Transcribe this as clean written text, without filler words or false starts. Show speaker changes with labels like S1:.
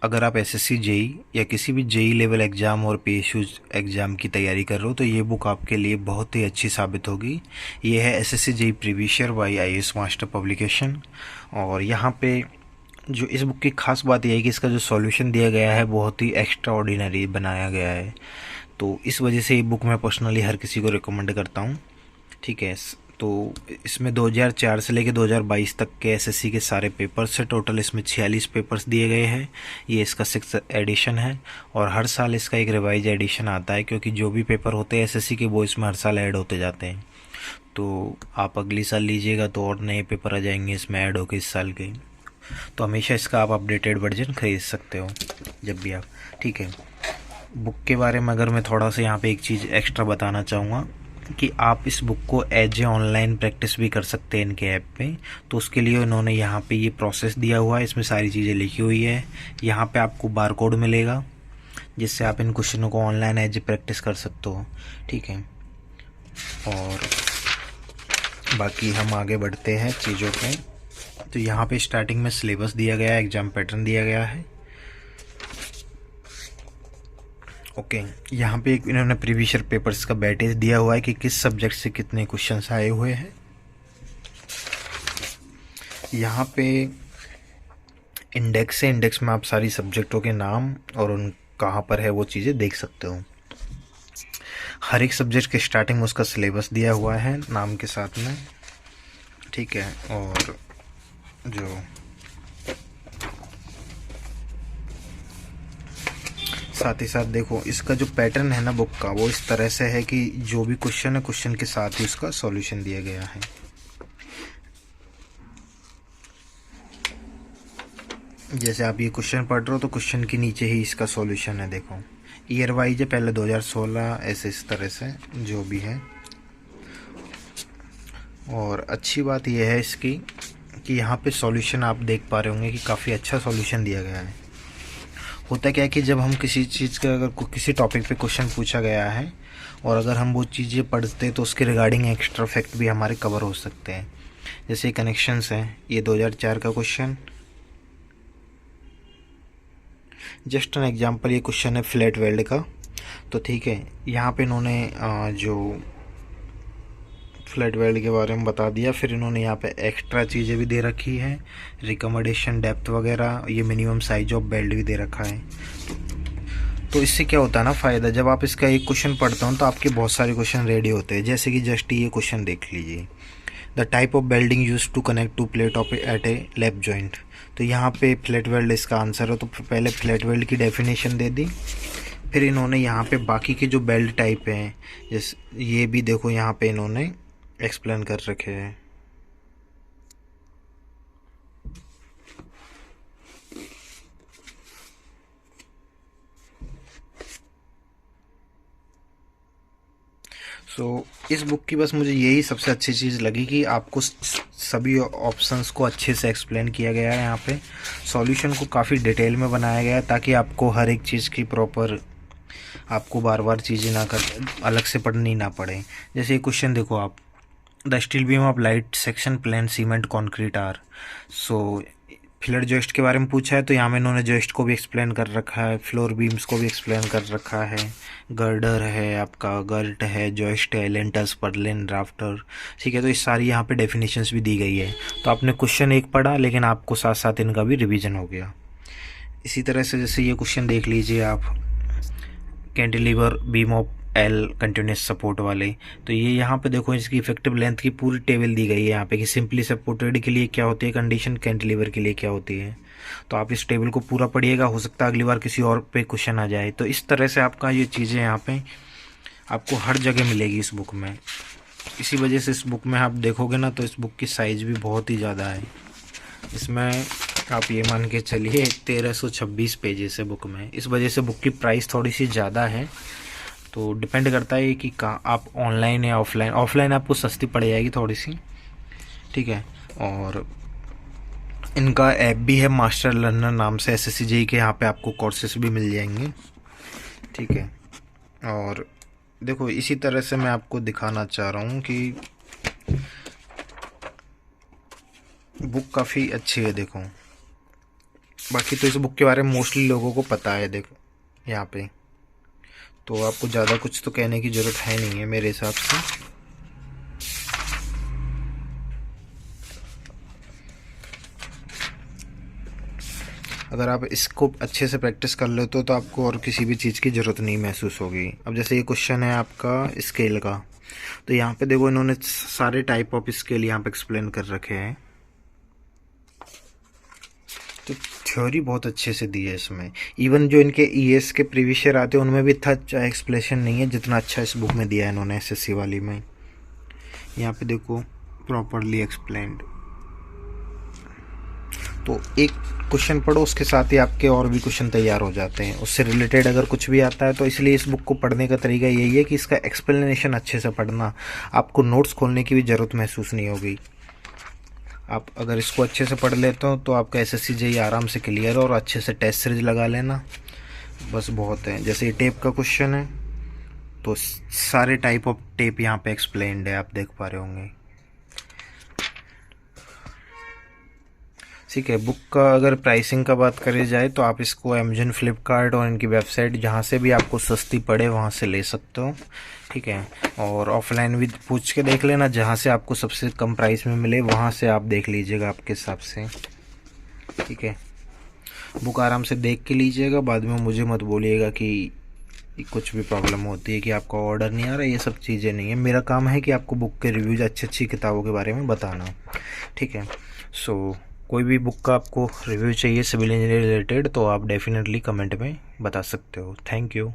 S1: अगर आप SSC JE या किसी भी जेई लेवल एग्ज़ाम और पीएसयू एग्ज़ाम की तैयारी कर रहे हो तो ये बुक आपके लिए बहुत ही अच्छी साबित होगी। ये है SSC JE previous year by IAS master publication. और यहाँ पे जो इस बुक की खास बात यह है कि इसका जो सॉल्यूशन दिया गया है बहुत ही एक्स्ट्रा ऑर्डिनरी बनाया गया है। तो इस वजह से ये बुक मैं पर्सनली हर किसी को रिकमेंड करता हूँ। ठीक है। तो इसमें 2004 से लेकर 2022 तक के एसएससी के सारे पेपर्स है। टोटल इसमें 46 पेपर्स दिए गए हैं। ये इसका 6th एडिशन है और हर साल इसका एक रिवाइज एडिशन आता है, क्योंकि जो भी पेपर होते हैं एसएससी के वो इसमें हर साल ऐड होते जाते हैं। तो आप अगली साल लीजिएगा तो और नए पेपर आ जाएंगे इसमें ऐड होकर इस साल के। तो हमेशा इसका आप अपडेटेड वर्जन खरीद सकते हो जब भी आप। ठीक है। बुक के बारे में अगर मैं थोड़ा सा यहाँ पे एक चीज़ एक्स्ट्रा बताना चाहूँगा कि आप इस बुक को एज ए ऑनलाइन प्रैक्टिस भी कर सकते हैं इनके ऐप पे। तो उसके लिए उन्होंने यहाँ पे ये प्रोसेस दिया हुआ है, इसमें सारी चीज़ें लिखी हुई है। यहाँ पे आपको बार कोड मिलेगा जिससे आप इन क्वेश्चनों को ऑनलाइन एज ए प्रैक्टिस कर सकते हो। ठीक है। और बाकी हम आगे बढ़ते हैं चीज़ों पे। तो यहाँ पे स्टार्टिंग में सिलेबस दिया गया है, एग्ज़ाम पैटर्न दिया गया है। ओके। यहाँ पे एक इन्होंने प्रीवियस ईयर पेपर्स का बैटेज दिया हुआ है कि किस सब्जेक्ट से कितने क्वेश्चंस आए हुए हैं। यहाँ पे इंडेक्स है, इंडेक्स में आप सारी सब्जेक्टों के नाम और उन कहाँ पर है वो चीज़ें देख सकते हो। हर एक सब्जेक्ट के स्टार्टिंग में उसका सिलेबस दिया हुआ है नाम के साथ में। ठीक है। और जो साथ ही साथ देखो इसका जो पैटर्न है ना बुक का वो इस तरह से है कि जो भी क्वेश्चन है क्वेश्चन के साथ ही उसका सॉल्यूशन दिया गया है। जैसे आप ये क्वेश्चन पढ़ रहे हो तो क्वेश्चन के नीचे ही इसका सॉल्यूशन है। देखो ईयर वाइज है, पहले 2016 ऐसे इस तरह से जो भी है। और अच्छी बात यह है इसकी कि यहाँ पे सॉल्यूशन आप देख पा रहे होंगे कि काफ़ी अच्छा सॉल्यूशन दिया गया है। होता क्या है कि जब हम किसी चीज़ का अगर किसी टॉपिक पे क्वेश्चन पूछा गया है और अगर हम वो चीज़ें पढ़ते हैं तो उसके रिगार्डिंग एक्स्ट्रा फैक्ट भी हमारे कवर हो सकते हैं। जैसे कनेक्शंस हैं, ये 2004 का क्वेश्चन। जस्ट एन एग्जांपल, ये क्वेश्चन है फ्लैट वेल्ड का। तो ठीक है, यहाँ पे इन्होंने जो फ्लैट वेल्ड के बारे में बता दिया, फिर इन्होंने यहाँ पे एक्स्ट्रा चीज़ें भी दे रखी है, रिकमेंडेशन डेप्थ वगैरह, ये मिनिमम साइज ऑफ बेल्ट भी दे रखा है। तो इससे क्या होता है ना फ़ायदा, जब आप इसका एक क्वेश्चन पढ़ते हो तो आपके बहुत सारे क्वेश्चन रेडी होते हैं। जैसे कि जस्ट ये क्वेश्चन देख लीजिए, the type of welding use to connect two plate of at a lap joint. तो यहाँ पे फ्लैट वेल्ड इसका आंसर है। तो पहले फ्लैट वेल्ड की डेफिनेशन दे दी, फिर इन्होंने यहाँ पे बाकी के जो बेल्ट टाइप हैं जैसे ये भी देखो यहाँ पे इन्होंने एक्सप्लेन कर रखे हैं। इस बुक की बस मुझे यही सबसे अच्छी चीज़ लगी कि आपको सभी ऑप्शंस को अच्छे से एक्सप्लेन किया गया है। यहाँ पे सॉल्यूशन को काफ़ी डिटेल में बनाया गया है ताकि आपको हर एक चीज़ की प्रॉपर, आपको बार बार चीज़ें ना कर अलग से पढ़नी ना पड़े। जैसे ये क्वेश्चन देखो आप, the steel beam of light section plain cement concrete are. So filler joist के बारे में पूछा है तो यहाँ में इन्होंने जॉइस्ट को भी एक्सप्लेन कर रखा है, फ्लोर बीम्स को भी एक्सप्लेन कर रखा है, गर्डर है आपका, गर्ट है, जॉइस्ट है, लेंटर्स, पर्लिन, राफ्टर। ठीक है। तो इस सारी यहाँ पे डेफिनेशंस भी दी गई है। तो आपने क्वेश्चन एक पढ़ा लेकिन आपको साथ साथ इनका भी रिवीजन हो गया। इसी तरह से जैसे ये क्वेश्चन देख लीजिए आप, cantilever beam of L continuous support वाले। तो ये यहाँ पे देखो इसकी इफेक्टिव लेंथ की पूरी टेबल दी गई है यहाँ पे कि सिंपली सपोर्टेड के लिए क्या होती है कंडीशन, कैंटिलीवर के लिए क्या होती है। तो आप इस टेबल को पूरा पढ़िएगा, हो सकता है अगली बार किसी और पे क्वेश्चन आ जाए। तो इस तरह से आपका ये चीज़ें यहाँ पे आपको हर जगह मिलेगी इस बुक में। इसी वजह से इस बुक में आप देखोगे ना तो इस बुक की साइज़ भी बहुत ही ज़्यादा है। इसमें आप ये मान के चलिए 1326 पेजेस है बुक में। इस वजह से बुक की प्राइस थोड़ी सी ज़्यादा है। तो डिपेंड करता है कि कहाँ आप ऑनलाइन या ऑफलाइन, ऑफलाइन आपको सस्ती पड़ जाएगी थोड़ी सी। ठीक है। और इनका ऐप भी है मास्टर लर्नर नाम से, एसएससी जेईई के यहाँ पे आपको कोर्सेस भी मिल जाएंगे। ठीक है। और देखो इसी तरह से मैं आपको दिखाना चाह रहा हूँ कि बुक काफ़ी अच्छी है। देखो बाकी तो इस बुक के बारे में मोस्टली लोगों को पता है, देखो यहाँ पे, तो आपको ज़्यादा कुछ तो कहने की ज़रूरत है नहीं है मेरे हिसाब से। अगर आप इसको अच्छे से प्रैक्टिस कर लेते हो तो आपको और किसी भी चीज़ की ज़रूरत नहीं महसूस होगी। अब जैसे ये क्वेश्चन है आपका स्केल का, तो यहाँ पे देखो इन्होंने सारे टाइप ऑफ स्केल यहाँ पे एक्सप्लेन कर रखे हैं, तो थ्योरी बहुत अच्छे से दी है इसमें। इवन जो इनके ईएस के प्रीवियस ईयर आते हैं उनमें भी इतना अच्छा एक्सप्लेनेशन नहीं है जितना अच्छा इस बुक में दिया है इन्होंने एसएससी वाली में। यहाँ पे देखो प्रॉपरली एक्सप्लेन्ड, तो एक क्वेश्चन पढ़ो उसके साथ ही आपके और भी क्वेश्चन तैयार हो जाते हैं उससे रिलेटेड अगर कुछ भी आता है। तो इसलिए इस बुक को पढ़ने का तरीका यही है कि इसका एक्सप्लेनेशन अच्छे से पढ़ना, आपको नोट्स खोलने की भी ज़रूरत महसूस नहीं होगी। आप अगर इसको अच्छे से पढ़ लेते हो तो आपका एसएससी जेईई आराम से क्लियर और अच्छे से टेस्ट सीरीज लगा लेना, बस बहुत है। जैसे ये टेप का क्वेश्चन है तो सारे टाइप ऑफ टेप यहाँ पे एक्सप्लेन्ड है, आप देख पा रहे होंगे। ठीक है, बुक का अगर प्राइसिंग का बात करी जाए तो आप इसको अमेजन, फ्लिपकार्ट और इनकी वेबसाइट जहाँ से भी आपको सस्ती पड़े वहाँ से ले सकते हो। ठीक है, और ऑफलाइन भी पूछ के देख लेना, जहाँ से आपको सबसे कम प्राइस में मिले वहाँ से आप देख लीजिएगा आपके हिसाब से। ठीक है, बुक आराम से देख के लीजिएगा, बाद में मुझे मत बोलिएगा कि कुछ भी प्रॉब्लम होती है कि आपका ऑर्डर नहीं आ रहा, ये सब चीज़ें नहीं है। मेरा काम है कि आपको बुक के रिव्यूज अच्छी अच्छी किताबों के बारे में बताना। ठीक है, सो कोई भी बुक का आपको रिव्यू चाहिए सिविल इंजीनियरिंग रिलेटेड तो आप डेफिनेटली कमेंट में बता सकते हो। Thank you.